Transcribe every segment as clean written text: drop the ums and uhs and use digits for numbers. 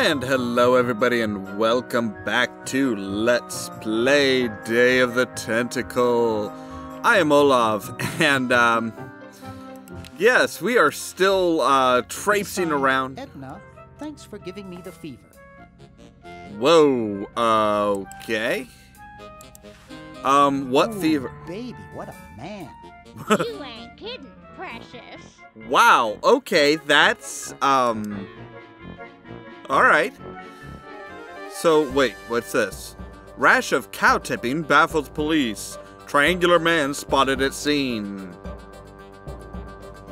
And hello everybody and welcome back to Let's Play Day of the Tentacle. I am Ollamh and yes, we are still traipsing around. Edna, thanks for giving me the fever. Whoa, okay. What Ooh, fever? Baby, what a man. You ain't kidding, precious. Wow, okay, that's alright. So, wait, what's this? Rash of cow tipping baffles police. Triangular man spotted at scene.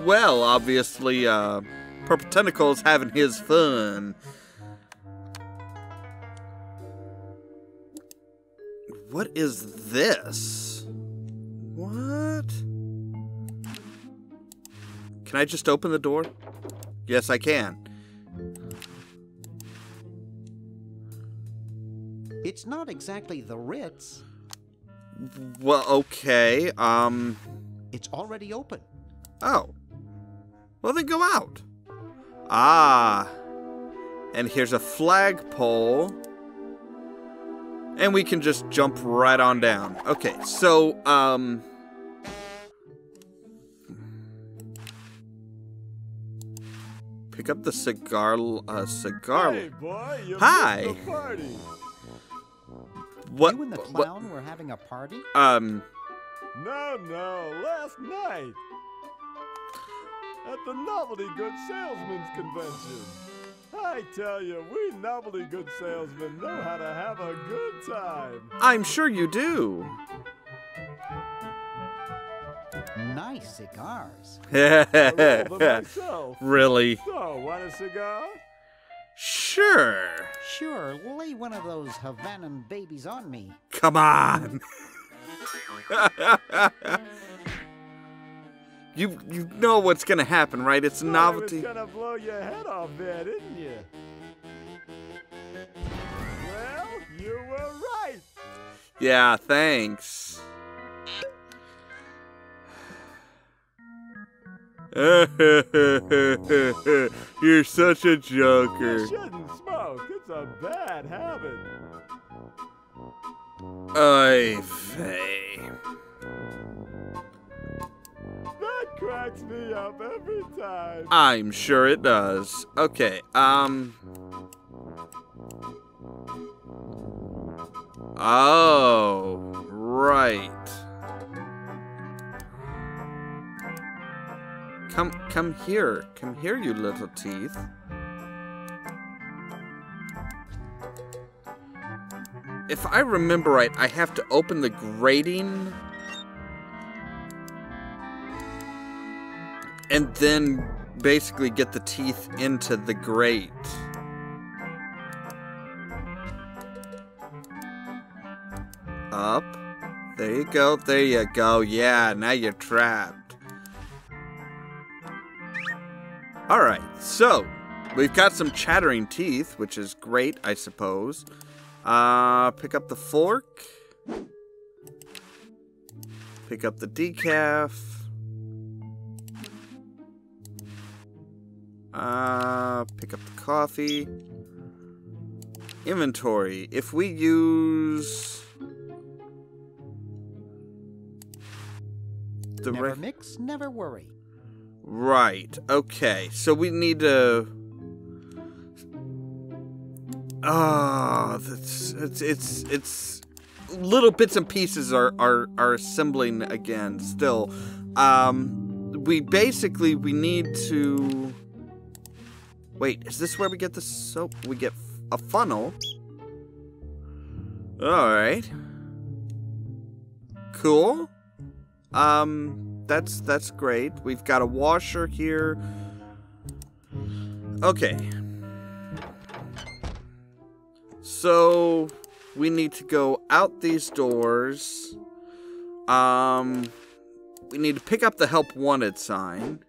Well, obviously, Purple Tentacle's having his fun. What is this? What? Can I just open the door? Yes, I can. It's not exactly the Ritz. Well, okay, It's already open. Oh. Well, then go out. Ah. And here's a flagpole. And we can just jump right on down. Okay, so, pick up the cigar. Hey, boy, you Hi. missed the party. What? You and the clown were having a party? No, last night. At the Novelty Good Salesman's Convention. I tell you, we novelty good salesmen know how to have a good time. I'm sure you do. Nice cigars. I rolled them myself. Really? So, want a cigar? Sure. Sure, lay one of those Havanan babies on me. Come on. You know what's gonna happen, right? It's a novelty. I was gonna blow your head off there, didn't you? Well, you were right. Yeah, thanks. You're such a joker. You shouldn't smoke. It's a bad habit. Oy vey. That cracks me up every time. I'm sure it does. Okay, oh, right. Come here. Come here, you little teeth. If I remember right, I have to open the grating and then basically get the teeth into the grate. Up. There you go. There you go. Yeah, now you're trapped. Alright, so we've got some chattering teeth, which is great, I suppose. Pick up the fork. Pick up the decaf. Pick up the coffee. Inventory. If we use the Never mix, never worry. right. Okay. So we need to. It's little bits and pieces are assembling again. Still, we need to. Wait, is this where we get the soap? We get a funnel. All right. Cool. That's great. We've got a washer here. Okay. So we need to go out these doors. We need to pick up the help wanted sign.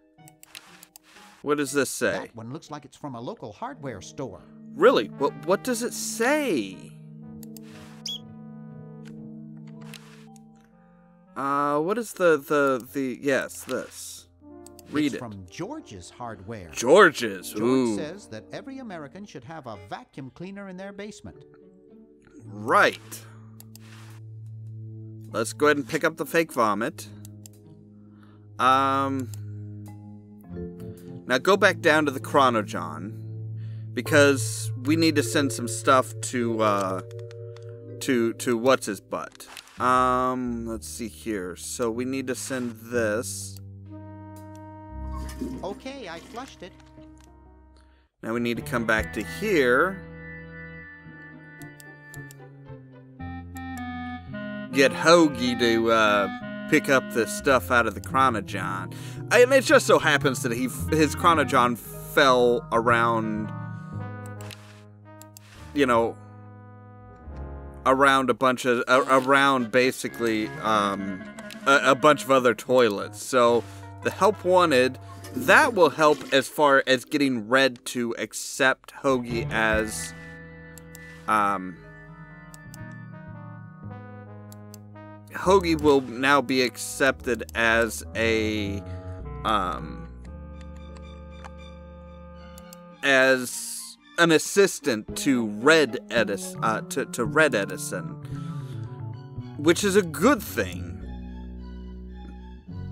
What does this say? That one looks like it's from a local hardware store. Really? What does it say? What is the yes, this. Read it's it. from George's Hardware. George's. George Ooh. says that every American should have a vacuum cleaner in their basement. Right. Let's go ahead and pick up the fake vomit. Now go back down to the Chronojon, because we need to send some stuff to what's his butt. Let's see here. So we need to send this. Okay, I flushed it. Now we need to come back to here. Get Hoagie to pick up the stuff out of the Chronojon. And it just so happens that his Chronojon fell around, you know, around a bunch of, around basically a bunch of other toilets. So the help wanted, that will help as far as getting Red to accept Hoagie as, Hoagie will now be accepted as a, as an assistant to Red Edison, to Red Edison, which is a good thing,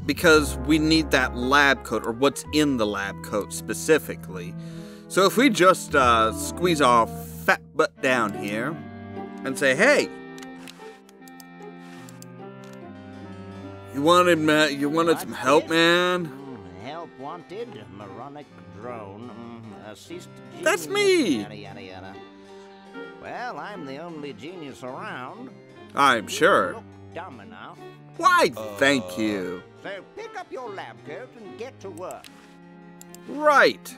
because we need that lab coat, or what's in the lab coat specifically. So if we just squeeze our fat butt down here and say, hey, you wanted some help, man? Help wanted, moronic drone, assist genius. That's me! Yada, yada, yada. Well, I'm the only genius around. I'm sure. Look dumb enough. Why, thank you. So pick up your lab coat and get to work. Right.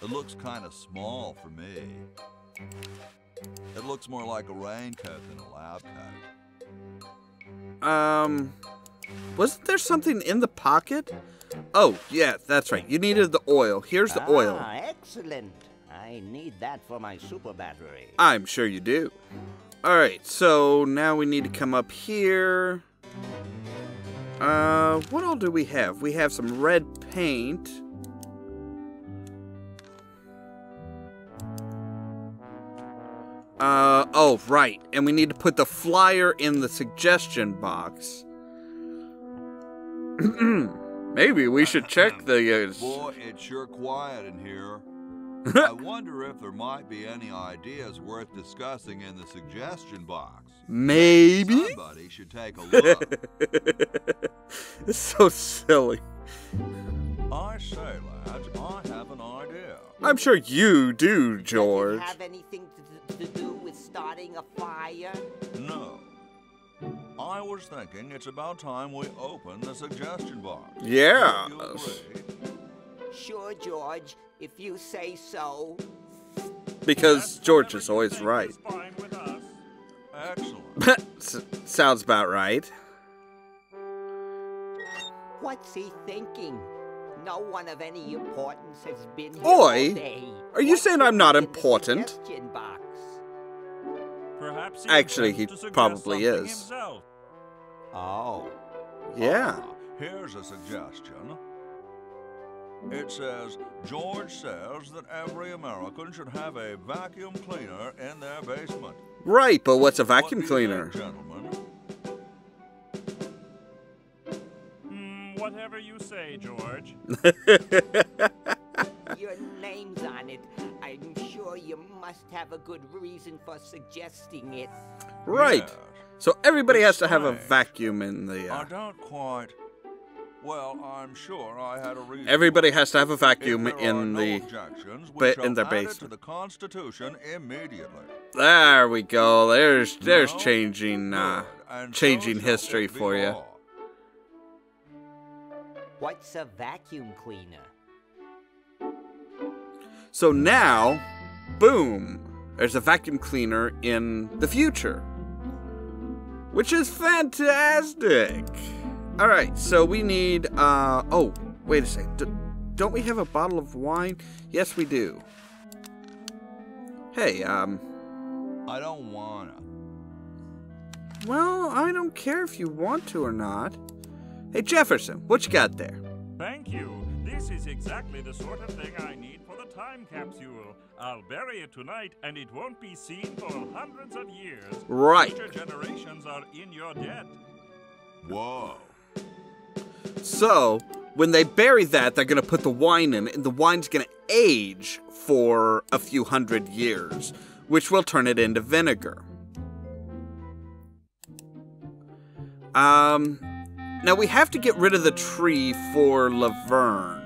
It looks kind of small for me. It looks more like a raincoat than a lab coat. Wasn't there something in the pocket? Oh, yeah, that's right. You needed the oil. Here's the oil. Ah, excellent. I need that for my super battery. I'm sure you do. Alright, so now we need to come up here. What all do we have? We have some red paint. Oh, right. And we need to put the flyer in the suggestion box. Maybe we should check the... Boy, it's sure quiet in here. I wonder if there might be any ideas worth discussing in the suggestion box. Maybe? Somebody should take a look. It's so silly. I say, lads, I have an idea. I'm sure you do, George. Does it have anything to do with starting a fire? No. I was thinking it's about time we open the suggestion box. Yeah. Do you agree? Sure, George, if you say so. Because George is always right. Fine with us. Excellent. Sounds about right. What's he thinking? No one of any importance has been here Oi, all day. are you What's saying he I'm not doing in the important? suggestion box? Perhaps Actually, he intends to suggest probably something is. himself. Oh. Yeah. Here's a suggestion. It says, George says that every American should have a vacuum cleaner in their basement. Right, but what's a vacuum What do you cleaner? think, gentlemen? Whatever you say, George. Your name's on it. I'm sure you must have a good reason for suggesting it. Right. Yes. So everybody has It's to have a strange. vacuum in the... I don't quite... Well, I'm sure I had a reason. Everybody has to have a If vacuum there are in no the... objections, we ba- shall in their add it to basement. the Constitution immediately. There we go. There's No? changing Good. And so changing shall history it be for you. law. What's a vacuum cleaner? So now, boom, there's a vacuum cleaner in the future, which is fantastic. All right, so we need, oh, wait a second. Don't we have a bottle of wine? Yes, we do. Hey, I don't wanna. Well, I don't care if you want to or not. Hey, Jefferson, what you got there? Thank you. This is exactly the sort of thing I need for the time capsule. I'll bury it tonight, and it won't be seen for hundreds of years. Right. Future generations are in your debt. Whoa. So, when they bury that, they're going to put the wine in, and the wine's going to age for a few hundred years, which will turn it into vinegar. Now we have to get rid of the tree for Laverne.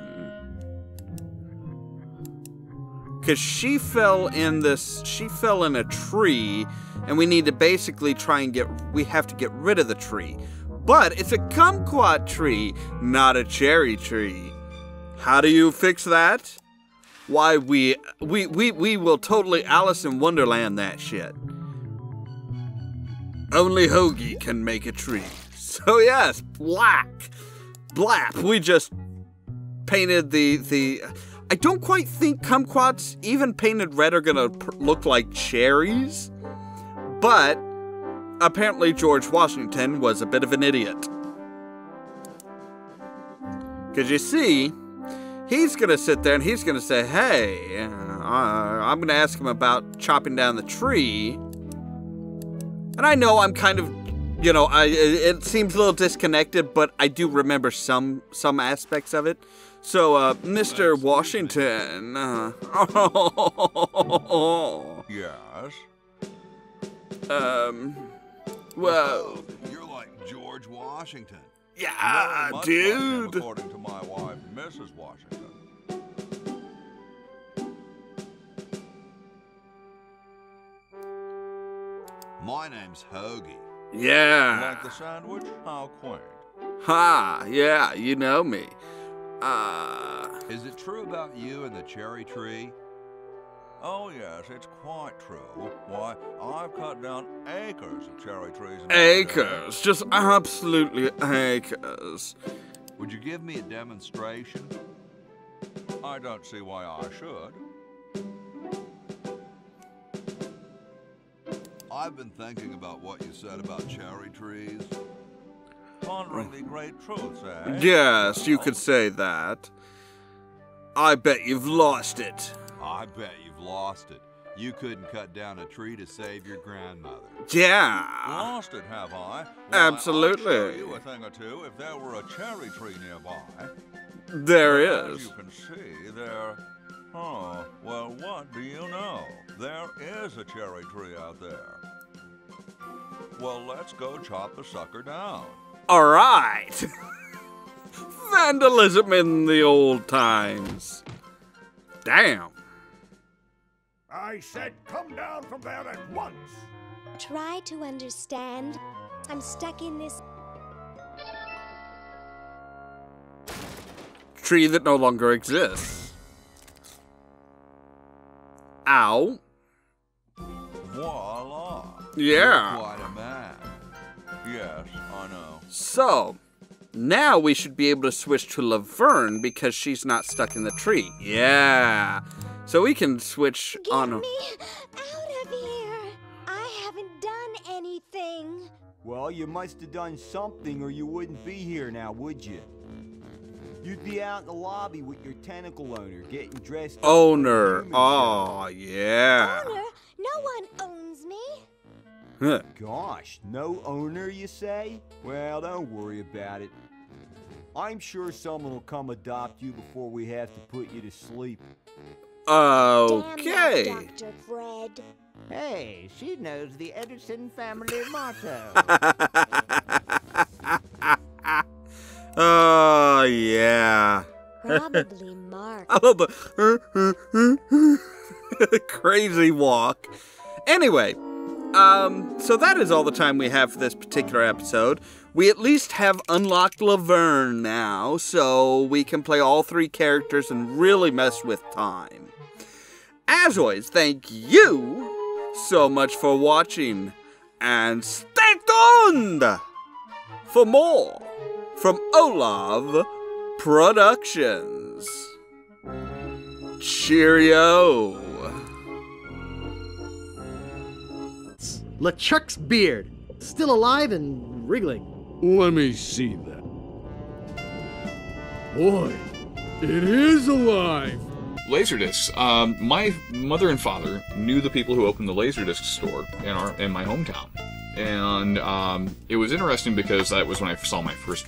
Because she fell in a tree, and we need to basically we have to get rid of the tree. But it's a kumquat tree, not a cherry tree. How do you fix that? Why, we will totally Alice in Wonderland that shit. Only Hoagie can make a tree. So yes, black. We just painted the... I don't quite think kumquats, even painted red, are gonna look like cherries. But apparently George Washington was a bit of an idiot. Because you see, he's gonna sit there and he's gonna say, hey, I'm gonna ask him about chopping down the tree. And I know I'm kind of, it seems a little disconnected, but I do remember some aspects of it. So, Mr. Washington, Yes? well, You're like George Washington. yeah, Very much like dude. him, according to my wife, Mrs. Washington. My name's Hoagie. Yeah. Like the sandwich? How quaint. Ha, yeah, you know me. Is it true about you and the cherry tree? Oh, yes, it's quite true. Why, I've cut down acres of cherry trees. In my day. Acres, just absolutely acres. Would you give me a demonstration? I don't see why I should. I've been thinking about what you said about cherry trees. Pondering the great truths, eh? Yes, you could say that. I bet you've lost it. I bet you've lost it. You couldn't cut down a tree to save your grandmother. Yeah. Lost it, have I? Well, Absolutely. I'd show you a thing or two if there were a cherry tree nearby. There As is. you can see, there... Oh, well, what do you know? There is a cherry tree out there. Well, let's go chop the sucker down. All right. Vandalism in the old times. Damn. I said come down from there at once. Try to understand. I'm stuck in this. Tree that no longer exists. Ow. Voila. Yeah. Quite a man. Yes, I know. So, now we should be able to switch to Laverne because she's not stuck in the tree. Yeah. So we can switch Get on. me out of here. I haven't done anything. Well, you must have done something or you wouldn't be here now, would you? You'd be out in the lobby with your tentacle owner, getting dressed up Owner. for a human Oh, yeah. Owner, no one owns me. Huh. show. Gosh, no owner, you say? Well, don't worry about it. I'm sure someone will come adopt you before we have to put you to sleep. Okay. Damn that Dr. Fred. Hey, she knows the Edison family motto. Oh, yeah. Probably Mark. I love the crazy walk. Anyway, so that is all the time we have for this particular episode. We at least have unlocked Laverne now, so we can play all three characters and really mess with time. As always, thank you so much for watching, and stay tuned for more from Ollamh Productions. Cheerio. LeChuck's beard. still alive and wriggling. Let me see that. Boy, it is alive! Laserdiscs. My mother and father knew the people who opened the Laserdisc store in my hometown. And it was interesting because that was when I saw my first